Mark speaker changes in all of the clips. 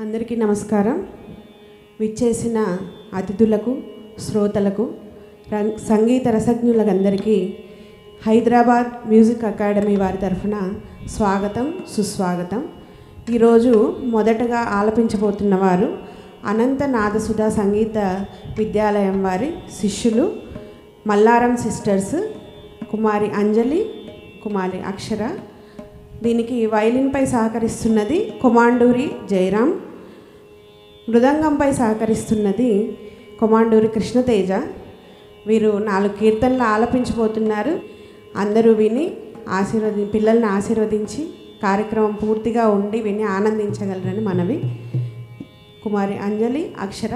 Speaker 1: అందరికీ నమస్కారం. విచ్చేసిన అతిథులకు, శ్రోతలకు, సంగీత రసజ్ఞులందరికీ హైదరాబాద్ మ్యూజిక్ అకాడమీ వారి తరఫున స్వాగతం, సుస్వాగతం. ఈరోజు మొదటగా ఆలపించబోతున్న వారు అనంత నాదసుధ సంగీత విద్యాలయం వారి శిష్యులు మల్లారం సిస్టర్స్, కుమారి అంజలి, కుమారి అక్షర. దీనికి వైలిన్పై సహకరిస్తున్నది కొమాండూరి జయరాం, మృదంగంపై సహకరిస్తున్నది కొమాండూరి కృష్ణతేజ. వీరు 4 కీర్తనలు ఆలపించబోతున్నారు. అందరూ విని పిల్లల్ని ఆశీర్వదించి కార్యక్రమం పూర్తిగా ఉండి విని ఆనందించగలరని మనవి. కుమారి అంజలి, అక్షర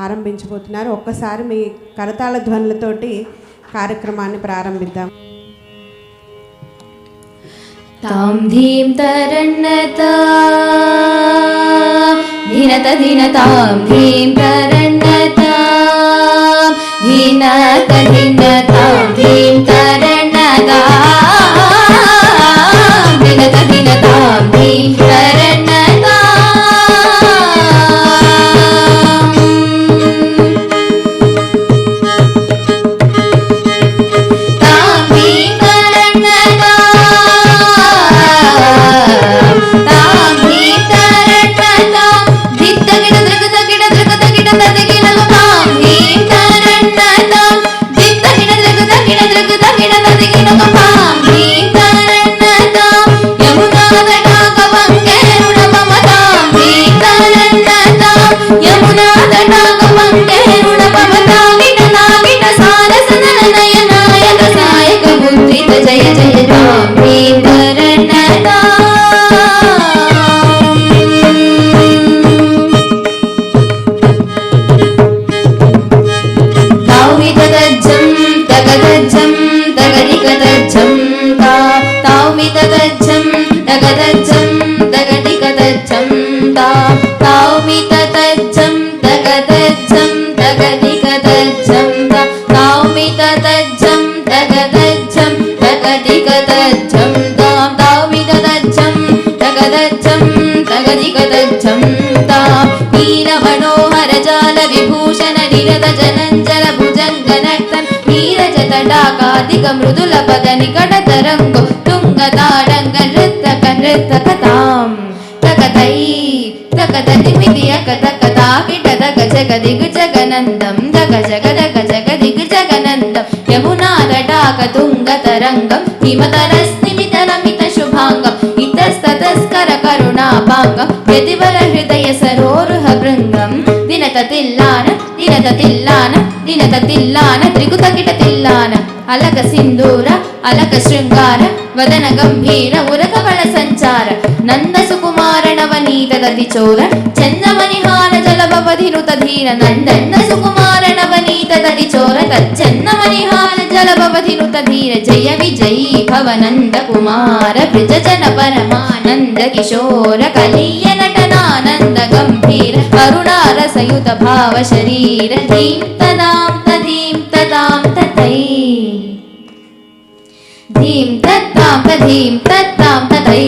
Speaker 1: ఆరంభించబోతున్నారు. ఒక్కసారి మీ కరతాళ ధ్వనులతోటి కార్యక్రమాన్ని ప్రారంభిద్దాం.
Speaker 2: तां धीं तरण्यता धीनत धीनतां धीं तरण्यता धीनत धीनतां धीं तरण्यता धीनत धीनतां धीं तरण्यता जय जय राम भीम तरण्यता ताउमितगज्जं तगदज्जं तगदिकदज्जं ताउमितगज्जं तगदज्जं तगदिकदज्जं ताउमितगज्जं तगदज्जं तगदिकदज्जं ताउमितगज्जं तगदज्जं तगदिकदज्जं ताउमितगज्जं तगदज्जं तगदिकदज्जं नीलमनोहर जाल विभूषण निरत जनञ्जल भुजङ्गनक्तं नीरजतडाकादिक मृदुल पद निकट तरङ्गो तुङ्गताडङ्ग नृत्तकतां तकतै तकततिमिति अकतकता किटदक जगदिग जगनन्दं दग जगदग जगदिग जगनन्दं यमुना तडाक तुङ्गतरङ्गं हिमतरस्निमितरमित शुभाङ्गम् इतस्ततस्कर करुणापाङ्गं यतिवर हृदय सरोरुह भृङ्गं दिनततिल्लान दिनततिल्लान दिनततिल्लान त्रिकुतकिटतिल्लान अलक सिन्दूर अलक शृङ्गार वदन गम्भीर उरकबल सञ्चार नन्द सुकुमार नवनीत दतिचोर चन्नमनिहार जलभवधिनुत धीर नन्दन सुकुमार नवनीत दतिचोर तच्चन्नमनिहार जलभवधिनुत धीर जय विजयी भव नन्द कुमार ब्रजजन परमानन्द किशोर कलीय नटनानन्द गम्भीर करुणारसयुत भाव शरीर धीं तदां तदीं तदां ततै धीं तत्तां तधीं तत्तां ततै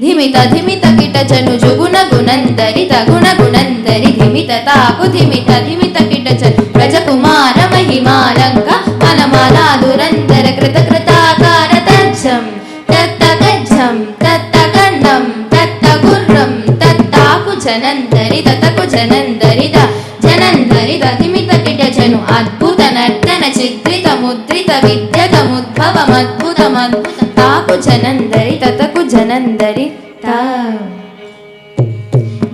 Speaker 2: धिमित धिमित किट जनु जुगुण गुणन्दरि तगुण गुणन्दरि धिमित ताकु धिमित धिमित किट जनु ब्रजकुमार महिमालङ्क मनमाला दुरन्दर कृत कृताकार तज्जं तत्तगज्जं तत्तगण्डं तत्तगुर्रं तत्ताकु जनन्दरि ततकु जनन्दरि द जनन्दरि द धिमित किट जनु अद्भुत नर्तन चित्रित मुद्रित विद्यत मुद्भवमद्भुतमद्भुत ताकु जनन्दरि ततकु जनन्दरि ता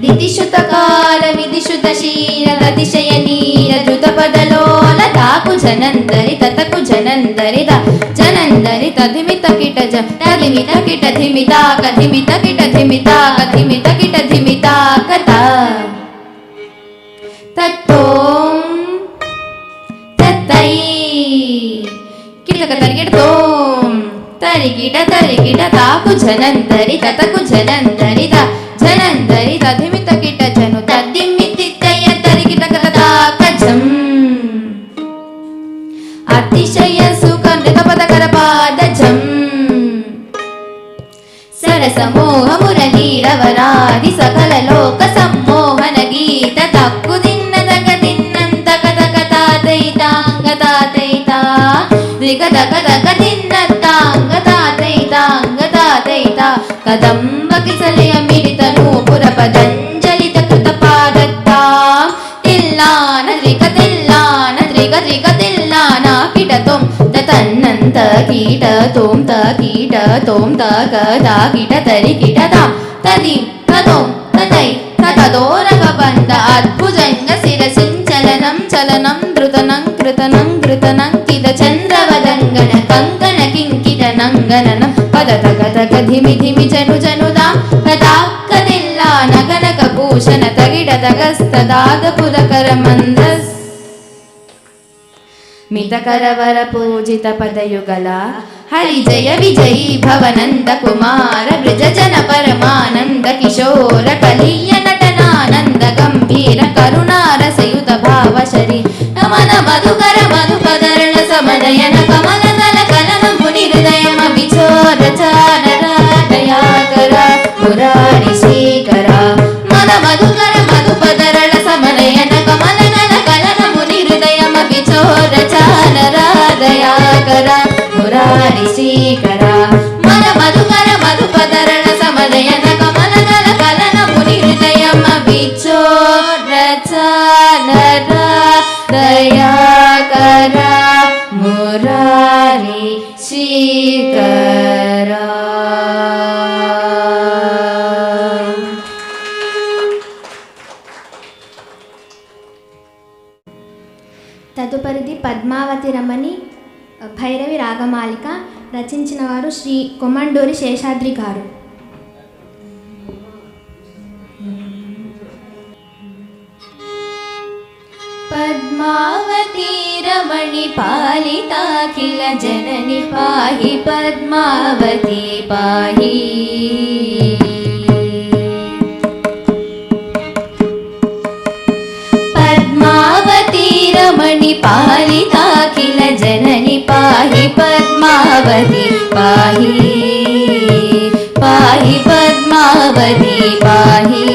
Speaker 2: दितिशुतकाल विदिशुतशील दतिशयनील द्रुतपदलोल ताकु जनन्दरि ततकु जनन्दरि द जनन्दरि तधिमित किट ज तधिमित किट धिमिताक धिमित किट धिमिताक धिमित किट धिमिताक ता तत्तों तत्तै किटक तरिगिडतों तरिगिड तरिगिड ताकु जनन्दरि ततकु जनन्दरि द जनन्दरि तधिमित किट जनु तद्दिमितितय तरिगिडक तदाकजं अतिशय सुख नृतपदकर पादजं सरसमोह मुरलीरवरादि सकल लोक దగ దగ తిన్న తాంగ తాతై తాంగ తాతై తా కదంబ కిసలయ మిలిత నూపుర పదంజలిత కృత పాదత్తా తిల్లాన త్రిక తిల్లాన కిటతోం తన్నంత కీట తోం త కీట తోం త క కిట తరి కిట తా తది తతోం తతై తతదోరగ బంద అద్భుజంగ శిరసించలనం చలనం ధృతనం కృతనం ధృతనం కిద చంద్రవదంగన కంకణ కింకిట నంగననం పద తగ తగ ధిమి ధిమి జను జనుదా కదాక్క తిల్లా నగనక భూషణ తగిడ తగస్తదాద పురకర మందస్ మితకరవర పూజిత పదయుగల హరి జయ విజయీ భవనంద కుమార బ్రజ జన పరమానంద కిశోర కలీయ నటనానంద గంభీర కరుణారసయుత భావశరి నమన మధుకర మధుపదరణ సమనయన కమల దల కలన ముని హృదయమ విచోర చానర దయాకర మురారి శ్రీకర మన మధుకర మధుపదరణ సమనయన కమల దల కలన ముని హృదయమ విచోర చానర దయాకర మురారి శ్రీకర మన మధుకర మధుపదరణ సమనయన కమల దల కలన ముని హృదయమ విచోర చానర దయాకర మురారి శ్రీకర.
Speaker 3: తదుపరిది పద్మావతి రమణి భైరవి రాగమాలిక. రచించిన వారు శ్రీ కొమండూరి శేషాద్రి గారు.
Speaker 2: పద్మావతి రమణి పాలితాఖిల జనని పాహి పద్మావతి పాహి పద్మావతి రమణి పాలితాఖిల జనని పాహి పద్మావతి పాహి పాహి పద్మావతి పాహి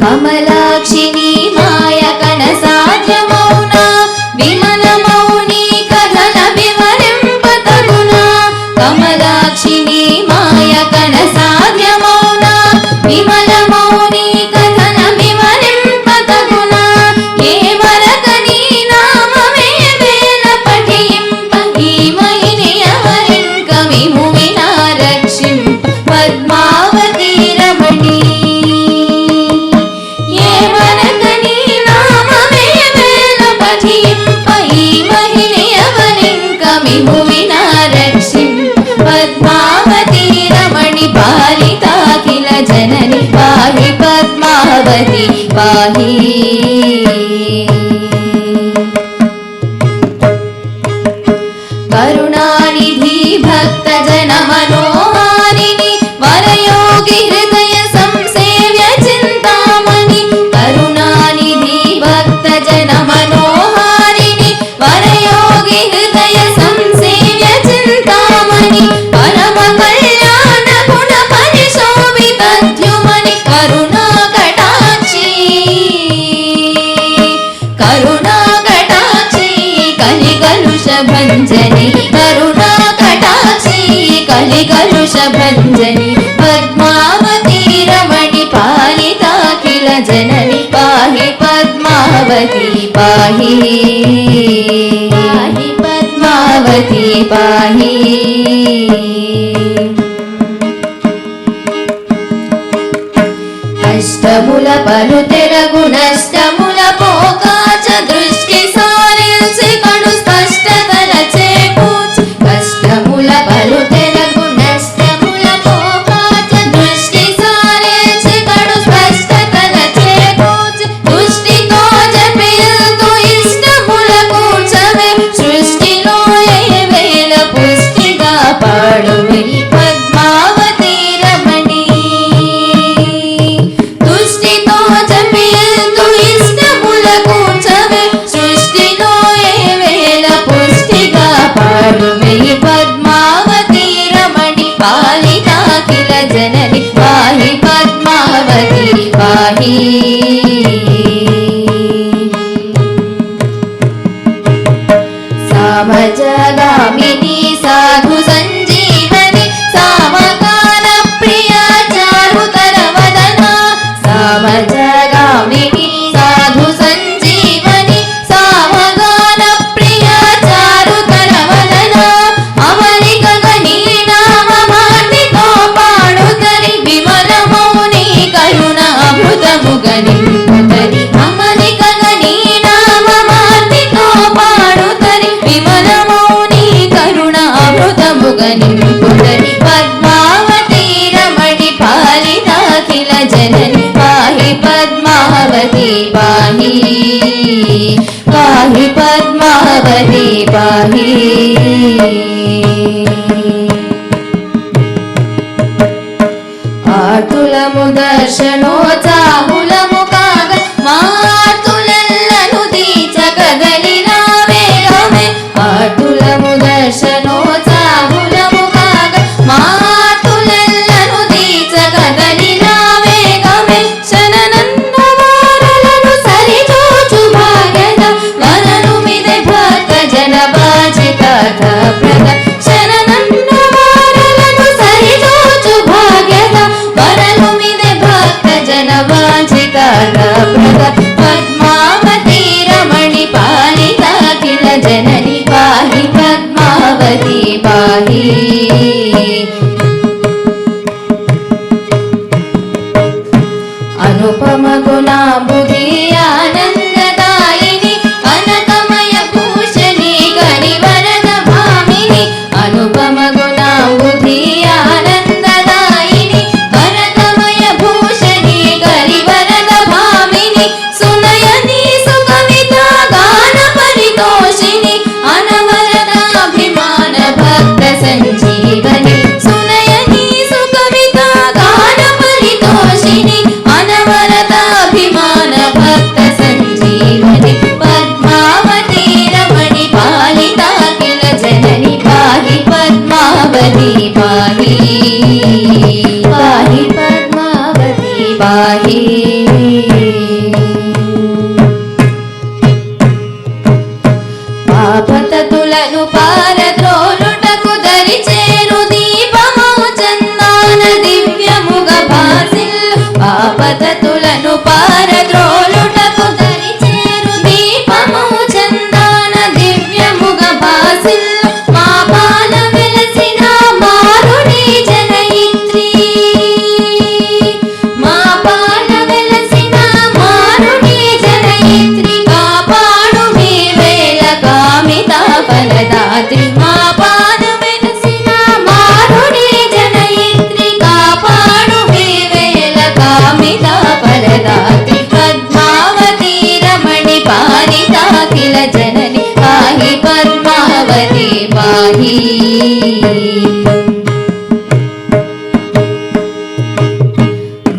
Speaker 2: కమలాక్షిని మాయ కణ సాధ్య మౌన విమల మౌని కథన వివరింపతగున కమలాక్షిని మాయ కణ సాధ్య మౌన విమల మౌని కథన వివరింపతగున ఏ వరకని నామమే వేల పఠింప ఈ మహిని ఎవరింక విము వినారక్షింప పద్మావతి రమణి పద్మావతి రమణి పాలితాఖిల జనని పాహి పద్మావతి పాహి కరుణానిధి భక్త జన మనోహారిణి వరయోగి హృదయ సంసేవ్య చింతామణి కరుణానిధి భక్త జన మనోహారిణి వరయోగి హృదయ సంసేవ్య చింతామణి పరమ కళ్యాణ గుణ పరిశోభిత ద్యుమని కరుణా కటాక్షి కరుణా కటాక్షి కలి కలుష భంజని కరుణా కటాక్షి కలి కలుష భంజని పద్మావతి రమణి పాలితాఖిల జనని పాహి పద్మావతి పాహి పాహి పద్మావతి పాహి అష్టముల పలు తెరగు నష్టముల పోకాచ దృష్టి సారిల్చి కడు స్పష్టతర చేకూర్చి కష్టముల పలు తెరగు నష్టముల పోకాచ దృష్టి సారిల్చి కడు స్పష్టతర చేకూర్చి దృష్టితో జపిల్తు ఇష్టముల కూర్చవే సృష్టిలో ఏ వేళ పుష్టిగా పాడు పద్మావతి పాహి ఆతులము దర్శనోత్సాహులము కాగ మాతులెల్లను తీర్చగలిగిన వేగమే ఆతులము దర్శనోత్సాహులము కాగ మాతులెల్లను తీర్చగలిగిన వేగమే శరణన్న వారలను సరిచూచు భాగ్యద వరను మిదే భక్త జన వాంఛిత ప్రద శరణన్న వారలను సరిచూచు భాగ్యద వరను మిదే భక్త జన వాంఛిత ప్రద పద్మావతి రమణి పాలిత కిల జనని పాహి పద్మావతి పాహి అనుపమ గుణాంబుధి ఆనందదాయిని అనకమయ భూషణి గరివరద భామిని అనుపమ గుణాంబుధి ఆనందదాయిని అనకమయ భూషణి గరివరద భామిని సునయని సుకవిత గాన పరితోషిని అనవరద అభిమాన భక్త సంజీవని సునయని సుకవిత గాన పరితోషిని అనవరత అభిమాన భక్త సంజీవని పద్మావతి రమణి పాలిత కిల జనని పాహి పద్మావతి పాహి పాహి పద్మావతి పాహి పాపతతులను పారద్రోలుటకు దరిచేరు దీపము చందాన దివ్యముగ భాసిల్లు పాపతతులను పారద్రోలుటకు దరిచేరు దీపము చందాన దివ్యముగ భాసిల్లు మా పాల వెలసిన మారుని జనయిత్రి మా పాల వెలసిన మారుని జనయిత్రి కాపాడు మీ వేల కామిత ఫలదాత్రి మా పాద వెలసిన మారుని జనయిత్రి కాపాడు మీ వేల కామిత ఫలదాత్రి పద్మావతి రమణి పాలిత కిల జనని పాహి పద్మావతి పాహి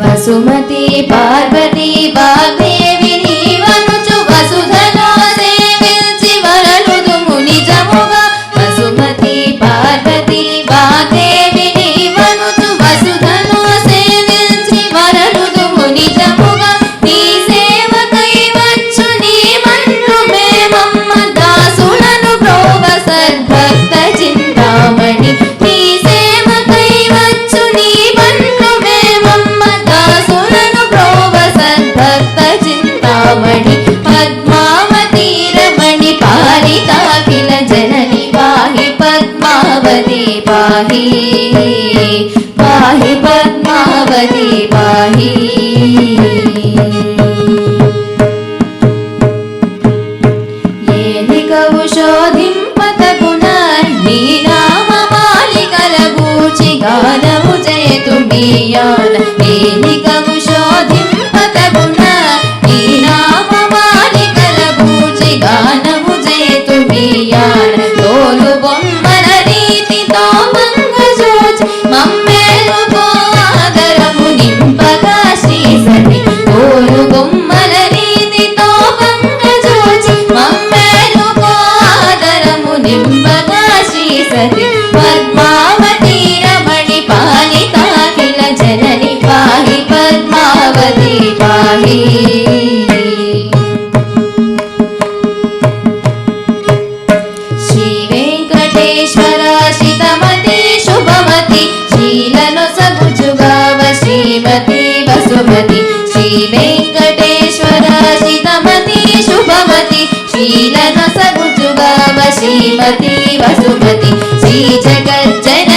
Speaker 2: వసుమతి పార్వతి వాగ్దేవి నీవనుచు వసుధలో సేవించి వరలుదుము నిజముగా వసుమతి పార్వతి వాగ్దేవి నీవనుచు వసుధలో సేవించి వరలుదుము నిజముగా నీ సేవకై వచ్చు నీ మన్ను మేమమ్మ దాసులను ప్రోవ సద్భక్త చింతామణి నీ సేవకై వచ్చు నీ మన్ను మేమమ్మ దాసులను ప్రోవ సద్భక్త చింతామణి పద్మావతి రమణి పాలిత కిల జనని పాహి పద్మావతి పాహి పాహి పద్మావతి పాహి ఏలికవు శోధింపతగున నీ నామ మాలికల గూర్చి గానము చేతుమీయాన ఏలికవు శోధింపతగున నీ నామ మాలికల గూర్చి గానము చేతుమీయాన తోలు బొమ్మల రీతితో మంగజోచి మమ్మేలుకో ఆదరము నింపగా శ్రీ సతి తోలు బొమ్మల రీతితో మంగజోచి మమ్మేలుకో ఆదరము నింపగా శ్రీ సతి పద్మావతి రమణి పాలిత కిల జనని పాహి పద్మావతి పాహి శ్రీ వెంకటేశ్వర శితమతి శుభమతి శీలను సగుచుగావ శ్రీమతి వసుమతి శ్రీ వెంకటేశ్వర శితమతి శుభమతి శీలను సగుచుగావ శ్రీమతి వసుమతి శ్రీ జగజ్జన